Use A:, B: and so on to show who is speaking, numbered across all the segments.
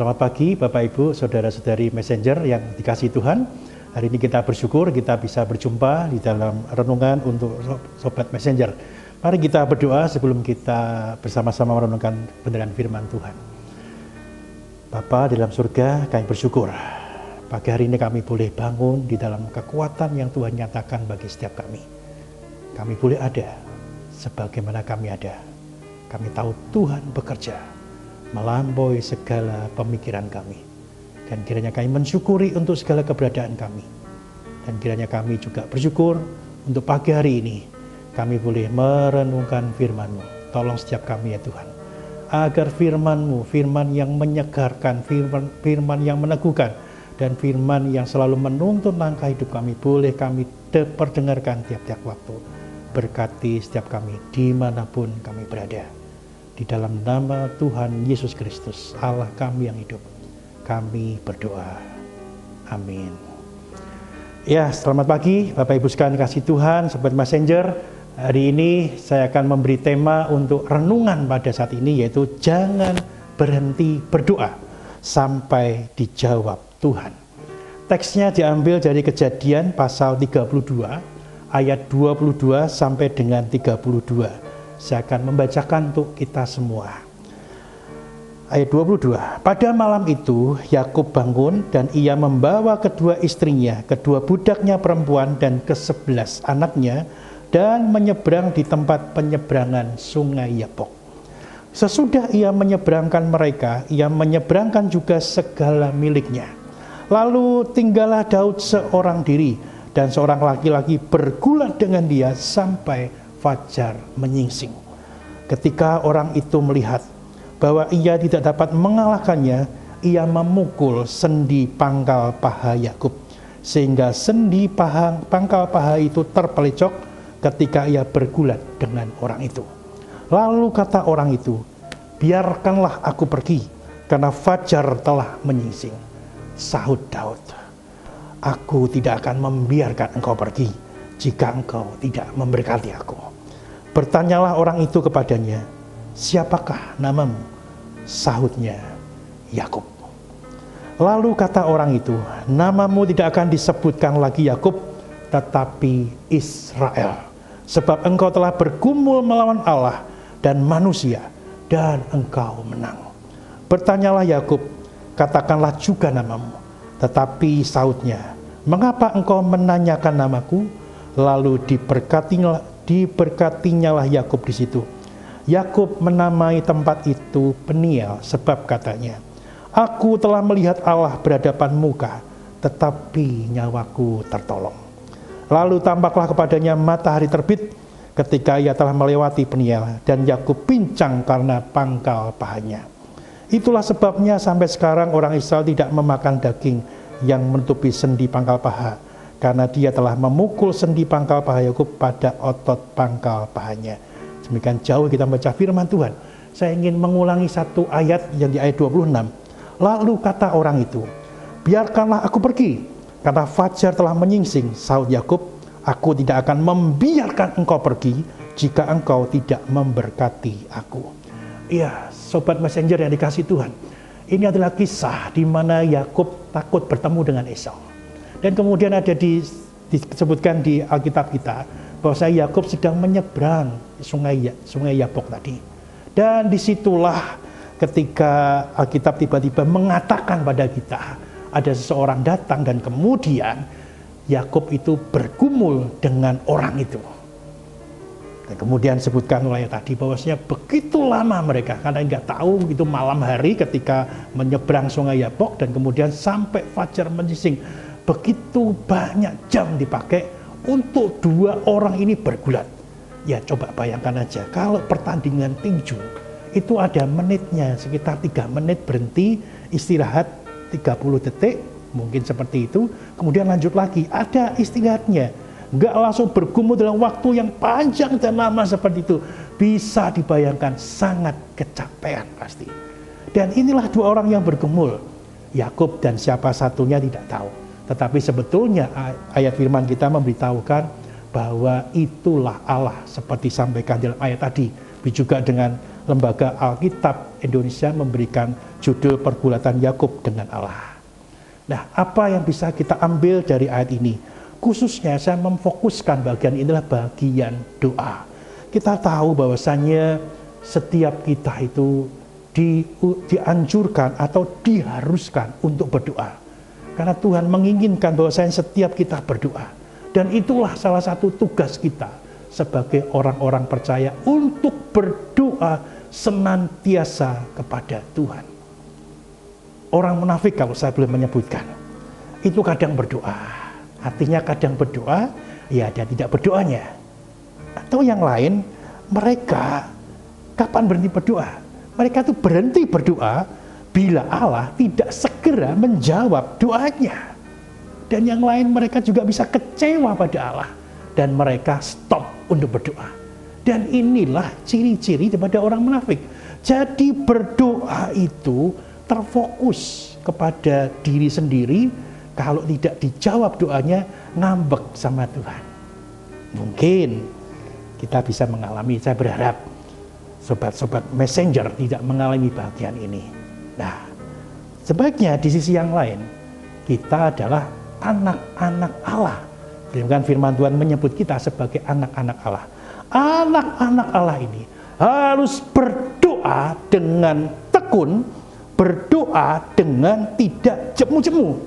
A: Selamat pagi Bapak Ibu, Saudara-saudari Messenger yang dikasihi Tuhan. Hari ini kita bersyukur kita bisa berjumpa di dalam renungan untuk Sobat Messenger. Mari kita berdoa sebelum kita bersama-sama merenungkan kebenaran firman Tuhan. Bapa dalam surga, kami bersyukur. Pagi hari ini kami boleh bangun di dalam kekuatan yang Tuhan nyatakan bagi setiap kami. Kami boleh ada sebagaimana kami ada. Kami tahu Tuhan bekerja melampaui segala pemikiran kami. Dan kiranya kami mensyukuri untuk segala keberadaan kami. Dan kiranya kami juga bersyukur untuk pagi hari ini kami boleh merenungkan firman-Mu. Tolong setiap kami ya Tuhan, agar firman-Mu, firman yang menyegarkan, firman yang meneguhkan, dan firman yang selalu menuntun langkah hidup kami, boleh kami perdengarkan tiap-tiap waktu. Berkati setiap kami dimanapun kami berada. Di dalam nama Tuhan Yesus Kristus, Allah kami yang hidup, kami berdoa. Amin. Ya, selamat pagi Bapak Ibu sekalian kasih Tuhan, Sobat Messenger. Hari ini saya akan memberi tema untuk renungan pada saat ini, yaitu jangan berhenti berdoa sampai dijawab Tuhan. Teksnya diambil dari Kejadian pasal 32 ayat 22 sampai dengan 32. Saya akan membacakan untuk kita semua. Ayat 22. Pada malam itu Yakub bangun dan ia membawa kedua istrinya, kedua budaknya perempuan dan ke-11 anaknya dan menyeberang di tempat penyeberangan sungai Yabok. Sesudah ia menyeberangkan mereka, ia menyeberangkan juga segala miliknya. Lalu tinggallah Daud seorang diri dan seorang laki-laki bergulat dengan dia sampai fajar menyingsing. Ketika orang itu melihat bahwa ia tidak dapat mengalahkannya, ia memukul sendi pangkal paha Yakub, sehingga sendi pangkal paha itu terpelecok ketika ia bergulat dengan orang itu. Lalu kata orang itu, biarkanlah aku pergi, karena fajar telah menyingsing. Sahut Daud, aku tidak akan membiarkan engkau pergi jika engkau tidak memberkati aku. Bertanyalah orang itu kepadanya, siapakah namamu? Sahutnya, Yakub. Lalu kata orang itu, namamu tidak akan disebutkan lagi Yakub, tetapi Israel. Sebab engkau telah bergumul melawan Allah dan manusia, dan engkau menang. Bertanyalah Yakub, katakanlah juga namamu. Tetapi sahutnya, mengapa engkau menanyakan namaku? Lalu diberkatinyalah Yakub di situ. Yakub menamai tempat itu Peniel, sebab katanya, aku telah melihat Allah berhadapan muka, tetapi nyawaku tertolong. Lalu tampaklah kepadanya matahari terbit ketika ia telah melewati Peniel, dan Yakub pincang karena pangkal pahanya. Itulah sebabnya sampai sekarang orang Israel tidak memakan daging yang menutupi sendi pangkal paha, karena dia telah memukul sendi pangkal paha Yakub pada otot pangkal pahanya. Demikian jauh kita baca firman Tuhan. Saya ingin mengulangi satu ayat yang di ayat 26. Lalu kata orang itu, biarkanlah aku pergi, karena fajar telah menyingsing. Sahut Yakub, aku tidak akan membiarkan engkau pergi jika engkau tidak memberkati aku. Iya, Sobat Messenger yang dikasihi Tuhan, ini adalah kisah di mana Yakub takut bertemu dengan Esau. Dan kemudian ada disebutkan di Alkitab kita bahwa Yakub sedang menyeberang sungai Yabok tadi. Dan disitulah ketika Alkitab tiba-tiba mengatakan pada kita, ada seseorang datang dan kemudian Yakub itu bergumul dengan orang itu. Dan kemudian disebutkan oleh tadi bahwasanya begitu lama mereka, karena nggak tahu itu malam hari ketika menyeberang sungai Yabok dan kemudian sampai fajar menyingsing. Begitu banyak jam dipakai untuk dua orang ini bergulat. Ya coba bayangkan aja, kalau pertandingan tinju itu ada menitnya, sekitar 3 menit berhenti, istirahat 30 detik, mungkin seperti itu, kemudian lanjut lagi, ada istirahatnya. Nggak langsung bergumul dalam waktu yang panjang dan lama seperti itu. Bisa dibayangkan sangat kecapean pasti. Dan inilah dua orang yang bergumul, Yakub dan siapa satunya tidak tahu. Tetapi sebetulnya ayat firman kita memberitahukan bahwa itulah Allah seperti sampaikan dalam ayat tadi. Juga dengan lembaga Alkitab Indonesia memberikan judul pergulatan Yakub dengan Allah. Nah, apa yang bisa kita ambil dari ayat ini? Khususnya saya memfokuskan bagian inilah bagian doa. Kita tahu bahwasannya setiap kita itu dianjurkan atau diharuskan untuk berdoa. Karena Tuhan menginginkan bahwasanya setiap kita berdoa. Dan itulah salah satu tugas kita sebagai orang-orang percaya untuk berdoa senantiasa kepada Tuhan. Orang munafik, kalau saya boleh menyebutkan, itu kadang berdoa. Artinya kadang berdoa, ya ada tidak berdoanya. Atau yang lain, mereka kapan berhenti berdoa? Mereka itu berhenti berdoa bila Allah tidak segera menjawab doanya. Dan yang lain, mereka juga bisa kecewa pada Allah. Dan mereka stop untuk berdoa. Dan inilah ciri-ciri daripada orang munafik. Jadi berdoa itu terfokus kepada diri sendiri. Kalau tidak dijawab doanya, ngambek sama Tuhan. Mungkin kita bisa mengalami, saya berharap sobat-sobat messenger tidak mengalami bagian ini. Nah, sebaiknya di sisi yang lain, kita adalah anak-anak Allah. Bahkan firman Tuhan menyebut kita sebagai anak-anak Allah. Anak-anak Allah ini harus berdoa dengan tekun, berdoa dengan tidak jemu-jemu.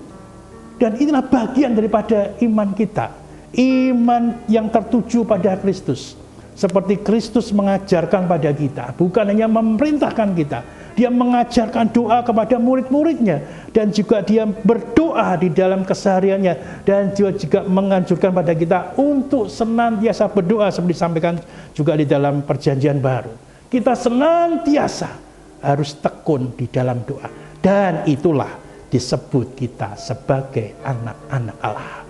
A: Dan inilah bagian daripada iman kita. Iman yang tertuju pada Kristus. Seperti Kristus mengajarkan pada kita, bukan hanya memerintahkan kita. Dia mengajarkan doa kepada murid-muridnya. Dan juga dia berdoa di dalam kesehariannya. Dan dia juga menganjurkan pada kita untuk senantiasa berdoa. Seperti disampaikan juga di dalam perjanjian baru. Kita senantiasa harus tekun di dalam doa. Dan itulah disebut kita sebagai anak-anak Allah.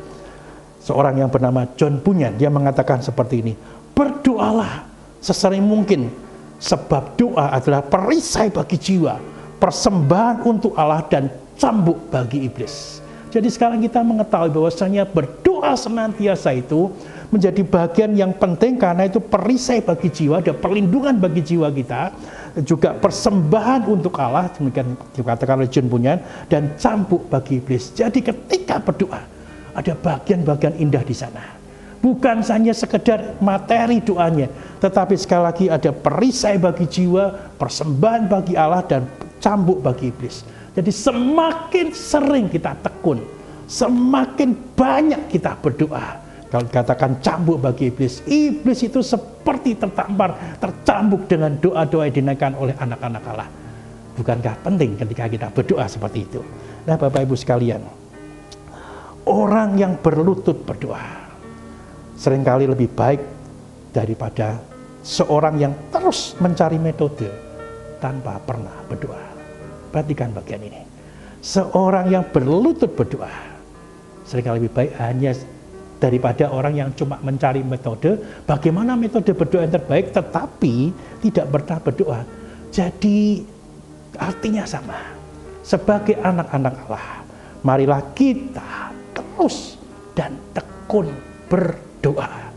A: Seorang yang bernama John Bunyan, dia mengatakan seperti ini. Berdoalah sesering mungkin. Sebab doa adalah perisai bagi jiwa, persembahan untuk Allah dan cambuk bagi iblis. Jadi sekarang kita mengetahui bahwasanya berdoa senantiasa itu menjadi bagian yang penting karena itu perisai bagi jiwa, ada perlindungan bagi jiwa kita, juga persembahan untuk Allah, demikian dikatakan oleh John Bunyan, dan cambuk bagi iblis. Jadi ketika berdoa ada bagian-bagian indah di sana. Bukan hanya sekedar materi doanya, tetapi sekali lagi ada perisai bagi jiwa, persembahan bagi Allah, dan cambuk bagi iblis. Jadi semakin sering kita tekun, semakin banyak kita berdoa. Kalau dikatakan cambuk bagi iblis, iblis itu seperti tertampar, tercambuk dengan doa-doa yang dinaikkan oleh anak-anak Allah. Bukankah penting ketika kita berdoa seperti itu? Nah, Bapak Ibu sekalian, orang yang berlutut berdoa seringkali lebih baik daripada seorang yang terus mencari metode tanpa pernah berdoa. Perhatikan bagian ini. Seorang yang berlutut berdoa seringkali lebih baik hanya daripada orang yang cuma mencari metode, bagaimana metode berdoa yang terbaik tetapi tidak pernah berdoa. Jadi artinya sama. Sebagai anak-anak Allah, marilah kita terus dan tekun berdoa.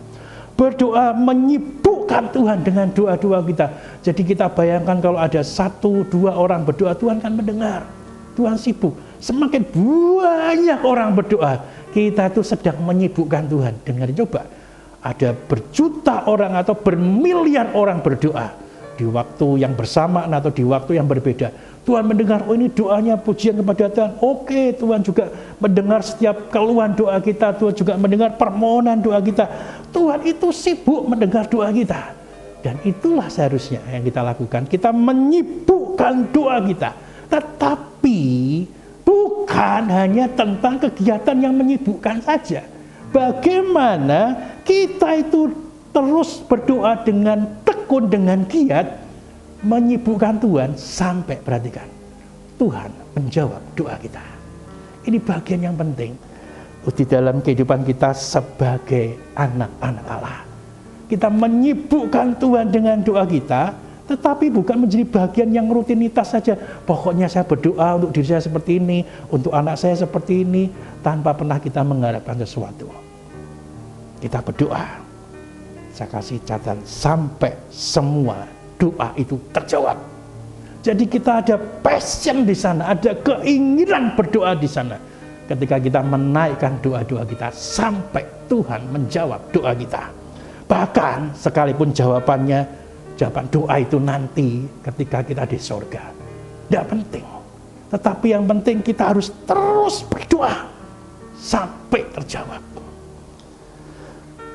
A: Berdoa menyibukkan Tuhan dengan doa-doa kita. Jadi kita bayangkan kalau ada 1-2 orang berdoa, Tuhan kan mendengar. Tuhan sibuk. Semakin banyak orang berdoa, kita itu sedang menyibukkan Tuhan. Dengar, coba. Ada berjuta orang atau bermiliar orang berdoa di waktu yang bersamaan atau di waktu yang berbeda. Tuhan mendengar, oh ini doanya pujian kepada Tuhan. Oke, Tuhan juga mendengar setiap keluhan doa kita. Tuhan juga mendengar permohonan doa kita. Tuhan itu sibuk mendengar doa kita. Dan itulah seharusnya yang kita lakukan. Kita menyibukkan doa kita. Tetapi bukan hanya tentang kegiatan yang menyibukkan saja. Bagaimana kita itu terus berdoa dengan tekun, dengan giat, menyibukkan Tuhan sampai, perhatikan, Tuhan menjawab doa kita. Ini bagian yang penting di dalam kehidupan kita sebagai anak-anak Allah. Kita menyibukkan Tuhan dengan doa kita, tetapi bukan menjadi bagian yang rutinitas saja. Pokoknya saya berdoa untuk diri saya seperti ini, untuk anak saya seperti ini, tanpa pernah kita mengharapkan sesuatu. Kita berdoa, saya kasih catatan, sampai semua doa itu terjawab. Jadi kita ada passion di sana, ada keinginan berdoa di sana. Ketika kita menaikkan doa-doa kita sampai Tuhan menjawab doa kita. Bahkan sekalipun jawaban doa itu nanti ketika kita di surga. Tidak penting. Tetapi yang penting kita harus terus berdoa sampai terjawab.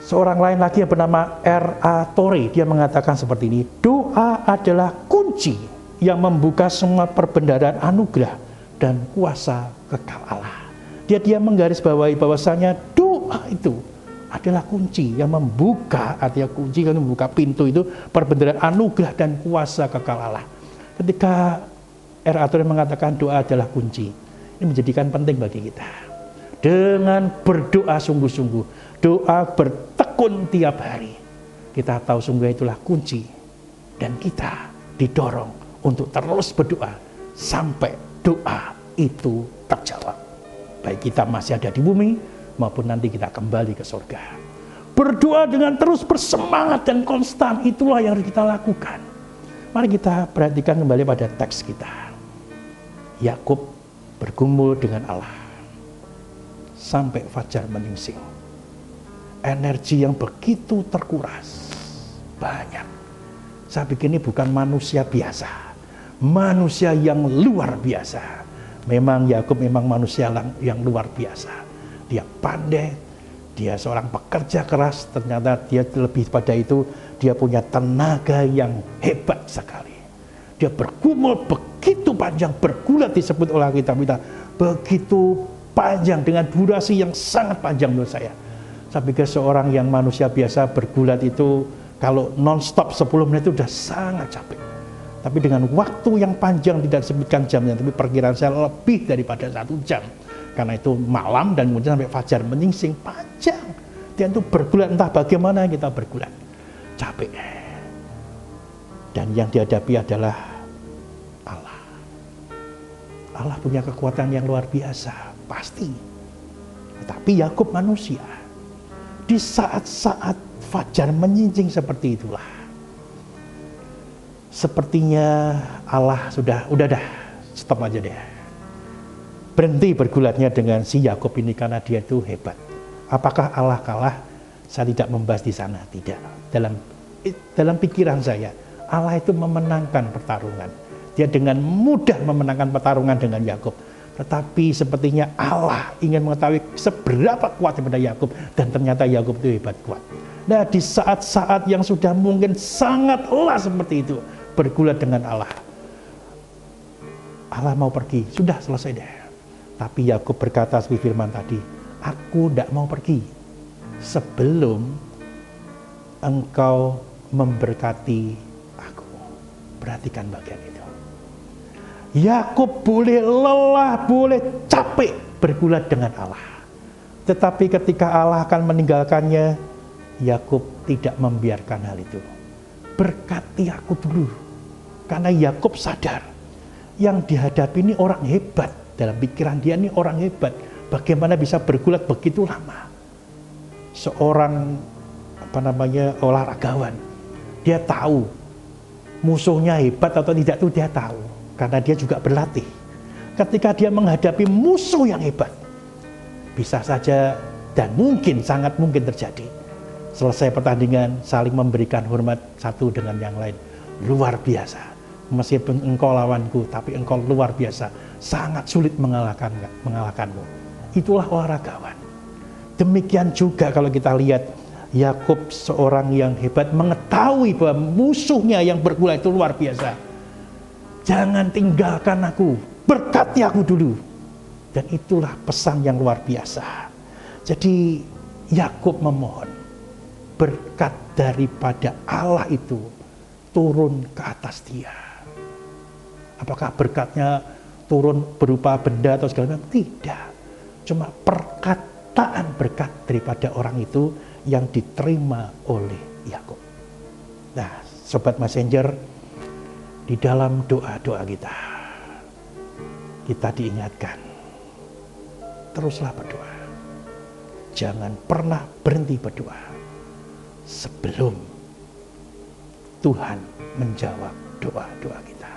A: Seorang lain lagi yang bernama R.A. Torrey, dia mengatakan seperti ini, doa adalah kunci yang membuka semua perbendaharaan anugerah dan kuasa kekal Allah. Dia menggarisbawahi bahwasanya doa itu adalah kunci yang membuka, artinya kunci yang membuka pintu itu perbendaharaan anugerah dan kuasa kekal Allah. Ketika R.A. Torrey mengatakan doa adalah kunci, ini menjadikan penting bagi kita. Dengan berdoa sungguh-sungguh, doa bertekun tiap hari, kita tahu sungguh itulah kunci, dan kita didorong untuk terus berdoa sampai doa itu terjawab. Baik kita masih ada di bumi maupun nanti kita kembali ke surga. Berdoa dengan terus bersemangat dan konstan, itulah yang harus kita lakukan. Mari kita perhatikan kembali pada teks kita. Yakub bergumul dengan Allah sampai fajar menyingsing. Energi yang begitu terkuras banyak. Saya pikir ini bukan manusia biasa, manusia yang luar biasa. Memang Yakub memang manusia yang luar biasa. Dia pandai, dia seorang pekerja keras, ternyata dia lebih pada itu, dia punya tenaga yang hebat sekali. Dia bergumul begitu panjang, bergulat disebut oleh kita, begitu panjang dengan durasi yang sangat panjang menurut saya. Saya pikir seorang yang manusia biasa bergulat itu kalau non-stop 10 menit itu sudah sangat capek. Tapi dengan waktu yang panjang, tidak disebutkan jamnya, tapi perkiraan saya lebih daripada 1 jam. Karena itu malam dan kemudian sampai fajar menyingsing, panjang. Dia itu bergulat, entah bagaimana kita bergulat. Capek. Dan yang dihadapi adalah Allah. Allah punya kekuatan yang luar biasa, pasti. Tetapi Yakub manusia. Di saat-saat fajar menyingsing seperti itulah, sepertinya Allah sudah dah, stop aja deh. Berhenti bergulatnya dengan si Yakub ini karena dia itu hebat. Apakah Allah kalah? Saya tidak membahas di sana, tidak. Dalam pikiran saya, Allah itu memenangkan pertarungan. Dia dengan mudah memenangkan pertarungan dengan Yakub. Tetapi sepertinya Allah ingin mengetahui seberapa kuat daripada Yakub, dan ternyata Yakub itu hebat kuat. Nah, di saat-saat yang sudah mungkin sangat lelah seperti itu, bergulat dengan Allah. Allah mau pergi, sudah selesai deh. Tapi Yakub berkata seperti firman tadi, aku tidak mau pergi sebelum engkau memberkati aku. Perhatikan bagian itu. Yakub boleh lelah, boleh capek bergulat dengan Allah. Tetapi ketika Allah akan meninggalkannya, Yakub tidak membiarkan hal itu. Berkati aku dulu. Karena Yakub sadar, yang dihadapi ini orang hebat. Dalam pikiran dia ini orang hebat. Bagaimana bisa bergulat begitu lama? Seorang olahragawan, dia tahu musuhnya hebat atau tidak itu dia tahu. Karena dia juga berlatih. Ketika dia menghadapi musuh yang hebat, bisa saja dan mungkin, sangat mungkin terjadi. Selesai pertandingan, saling memberikan hormat satu dengan yang lain. Luar biasa. Meskipun engkau lawanku, tapi engkau luar biasa. Sangat sulit mengalahkanmu. Itulah olahragawan. Demikian juga kalau kita lihat Yakub, seorang yang hebat, mengetahui bahwa musuhnya yang bergulat itu luar biasa. Jangan tinggalkan aku, berkati aku dulu. Dan itulah pesan yang luar biasa. Jadi Yakub memohon berkat daripada Allah itu turun ke atas dia. Apakah berkatnya turun berupa benda atau segala macam? Tidak. Cuma perkataan berkat daripada orang itu yang diterima oleh Yakub. Nah, Sobat Messenger, di dalam doa-doa kita diingatkan, teruslah berdoa. Jangan pernah berhenti berdoa sebelum Tuhan menjawab doa-doa kita.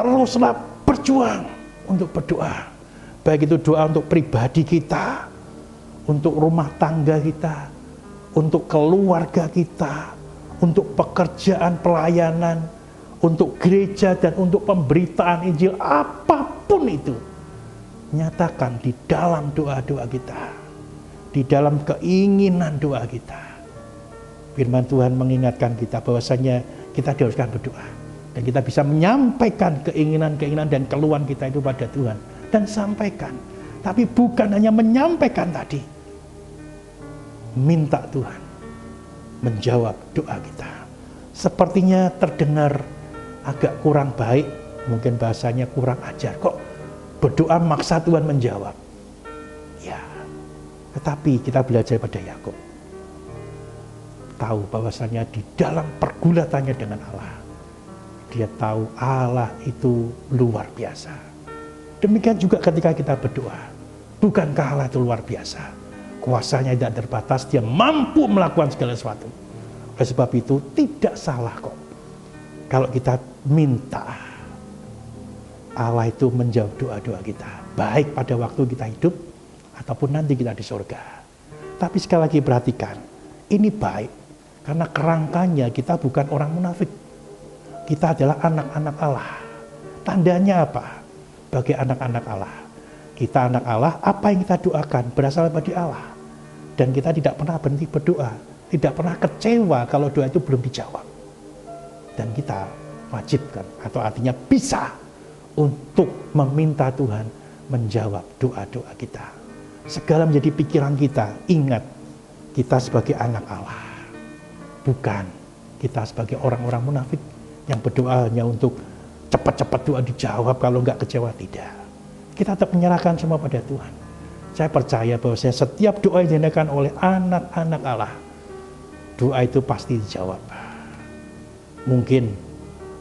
A: teruslah berjuang untuk berdoa. Baik itu doa untuk pribadi kita, untuk rumah tangga kita, untuk keluarga kita, untuk pekerjaan pelayanan, untuk gereja dan untuk pemberitaan Injil, apapun itu. Nyatakan di dalam doa-doa kita, di dalam keinginan doa kita. Firman Tuhan mengingatkan kita bahwasanya kita diharuskan berdoa. Dan kita bisa menyampaikan keinginan-keinginan dan keluhan kita itu pada Tuhan. Dan sampaikan. Tapi bukan hanya menyampaikan tadi. Minta Tuhan menjawab doa kita. Sepertinya terdengar agak kurang baik. Mungkin bahasanya kurang ajar. Kok berdoa maksa Tuhan menjawab? Ya. Tetapi kita belajar pada Yakub. Tahu bahwasanya di dalam pergulatannya dengan Allah, dia tahu Allah itu luar biasa. Demikian juga ketika kita berdoa, bukankah Allah itu luar biasa? Kuasanya tidak terbatas, dia mampu melakukan segala sesuatu. Oleh sebab itu tidak salah kok kalau kita minta Allah itu menjawab doa-doa kita, baik pada waktu kita hidup ataupun nanti kita di surga. Tapi sekali lagi perhatikan, ini baik karena kerangkanya kita bukan orang munafik. Kita adalah anak-anak Allah. Tandanya apa? Bagi anak-anak Allah, kita anak Allah, apa yang kita doakan berasal dari Allah. Dan kita tidak pernah berhenti berdoa, tidak pernah kecewa kalau doa itu belum dijawab. Dan kita wajibkan, atau artinya bisa untuk meminta Tuhan menjawab doa-doa kita. Segala menjadi pikiran kita, ingat kita sebagai anak Allah. Bukan kita sebagai orang-orang munafik yang berdoa hanya untuk cepat-cepat doa dijawab, kalau enggak kecewa, tidak. Kita tetap menyerahkan semua pada Tuhan. Saya percaya bahwa setiap doa yang dilakukan oleh anak-anak Allah, doa itu pasti dijawab. Mungkin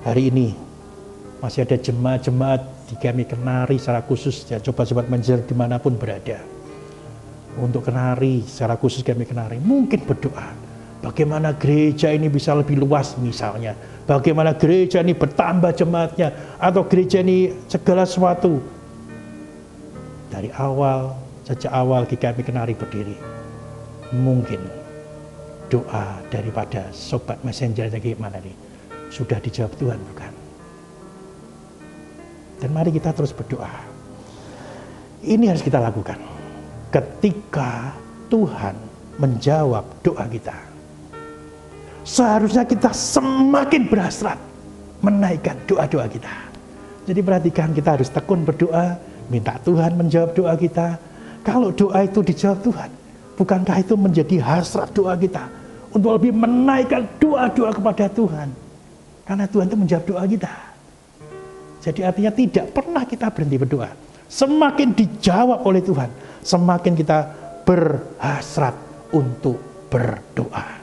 A: hari ini masih ada jemaat-jemaat di kami Kenari secara khusus, ya, coba sobat menjer dimanapun berada. Untuk Kenari secara khusus kami Kenari, mungkin berdoa. Bagaimana gereja ini bisa lebih luas misalnya. Bagaimana gereja ini bertambah jemaatnya. Atau gereja ini segala sesuatu. Dari awal, sejak awal GKMI Kenari berdiri. Mungkin doa daripada sobat messenger gimana nih, sudah dijawab Tuhan, bukan? Dan mari kita terus berdoa. Ini harus kita lakukan. Ketika Tuhan menjawab doa kita, seharusnya kita semakin berhasrat menaikkan doa-doa kita. Jadi perhatikan, kita harus tekun berdoa, minta Tuhan menjawab doa kita. Kalau doa itu dijawab Tuhan, bukankah itu menjadi hasrat doa kita untuk lebih menaikkan doa-doa kepada Tuhan? Karena Tuhan itu menjawab doa kita. Jadi artinya tidak pernah kita berhenti berdoa. Semakin dijawab oleh Tuhan, semakin kita berhasrat untuk berdoa.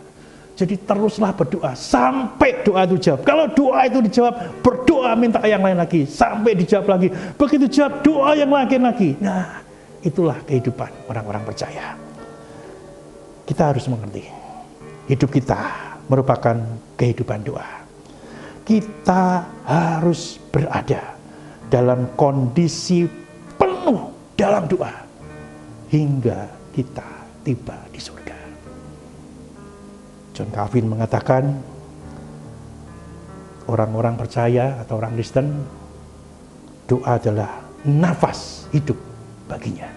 A: Jadi teruslah berdoa sampai doa itu dijawab. Kalau doa itu dijawab, berdoa minta yang lain lagi sampai dijawab lagi. Begitu jawab, doa yang lain lagi. Nah, itulah kehidupan orang-orang percaya. Kita harus mengerti, hidup kita merupakan kehidupan doa. Kita harus berada dalam kondisi penuh dalam doa hingga kita tiba di surga. John Calvin mengatakan, orang-orang percaya atau orang Kristen, doa adalah nafas hidup baginya.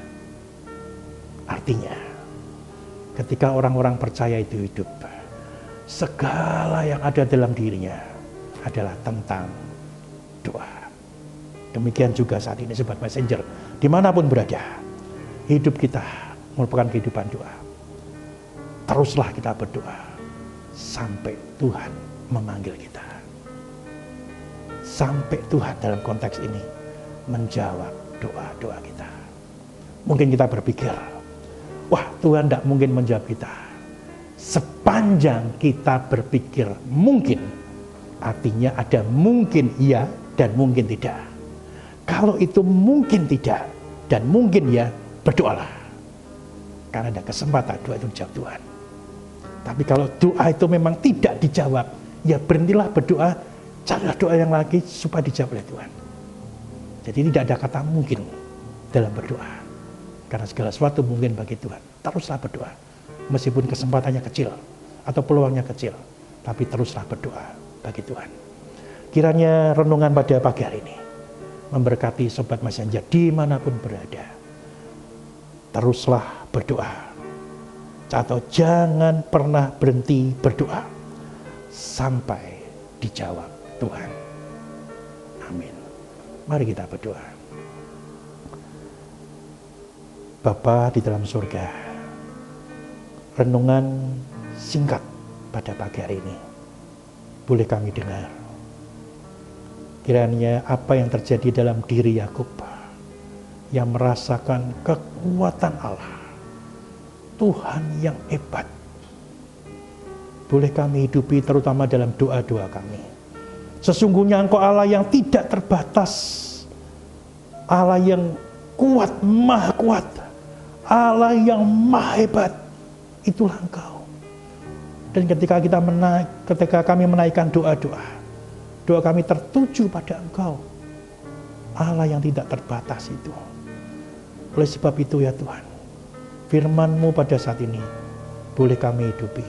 A: Artinya, ketika orang-orang percaya itu hidup, segala yang ada dalam dirinya adalah tentang doa. Demikian juga saat ini sobat messenger, dimanapun berada, hidup kita merupakan kehidupan doa. Teruslah kita berdoa sampai Tuhan memanggil kita. Sampai Tuhan dalam konteks ini menjawab doa-doa kita. Mungkin kita berpikir, wah Tuhan tidak mungkin menjawab kita. Sepanjang kita berpikir mungkin, artinya ada mungkin iya dan mungkin tidak. Kalau itu mungkin tidak dan mungkin ya, berdoalah. Karena ada kesempatan doa itu dijawab Tuhan. Tapi kalau doa itu memang tidak dijawab, ya berhentilah berdoa, carilah doa yang lagi supaya dijawab oleh Tuhan. Jadi tidak ada kata mungkin dalam berdoa. Karena segala sesuatu mungkin bagi Tuhan. Teruslah berdoa. Meskipun kesempatannya kecil atau peluangnya kecil, tapi teruslah berdoa bagi Tuhan. Kiranya renungan pada pagi hari ini memberkati Sobat Messenger dimanapun berada. Teruslah berdoa. Atau jangan pernah berhenti berdoa sampai dijawab Tuhan. Amin. Mari kita berdoa. Bapa di dalam surga, renungan singkat pada pagi hari ini boleh kami dengar. Kiranya apa yang terjadi dalam diri Yakub yang merasakan kekuatan Allah, Tuhan yang hebat, boleh kami hidupi terutama dalam doa-doa kami. Sesungguhnya Engkau Allah yang tidak terbatas, Allah yang kuat, maha kuat, Allah yang maha hebat, itulah Engkau. Dan ketika kami menaikkan doa-doa, doa kami tertuju pada Engkau, Allah yang tidak terbatas itu. Oleh sebab itu ya Tuhan, firman-Mu pada saat ini boleh kami hidupi.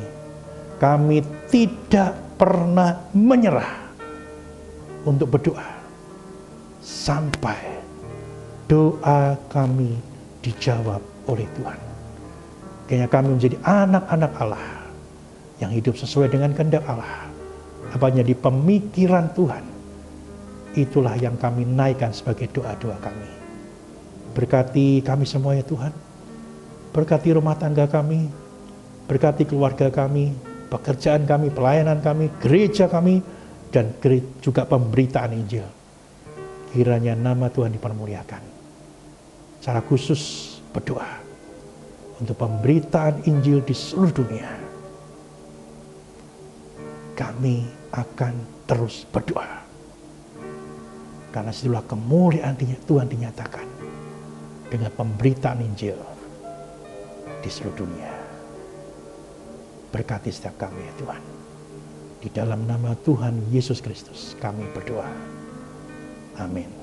A: Kami tidak pernah menyerah untuk berdoa sampai doa kami dijawab oleh Tuhan. Kiranya kami menjadi anak-anak Allah yang hidup sesuai dengan kehendak Allah. Apa yang di pemikiran Tuhan, itulah yang kami naikkan sebagai doa-doa kami. Berkati kami semua ya Tuhan. Berkati rumah tangga kami, berkati keluarga kami, pekerjaan kami, pelayanan kami, gereja kami, dan juga pemberitaan Injil. Kiranya nama Tuhan dipermuliakan. Secara khusus berdoa untuk pemberitaan Injil di seluruh dunia. Kami akan terus berdoa. Karena situlah kemuliaan Tuhan dinyatakan dengan pemberitaan Injil di seluruh dunia. Berkati setiap kami ya Tuhan. Di dalam nama Tuhan Yesus Kristus kami berdoa. Amin.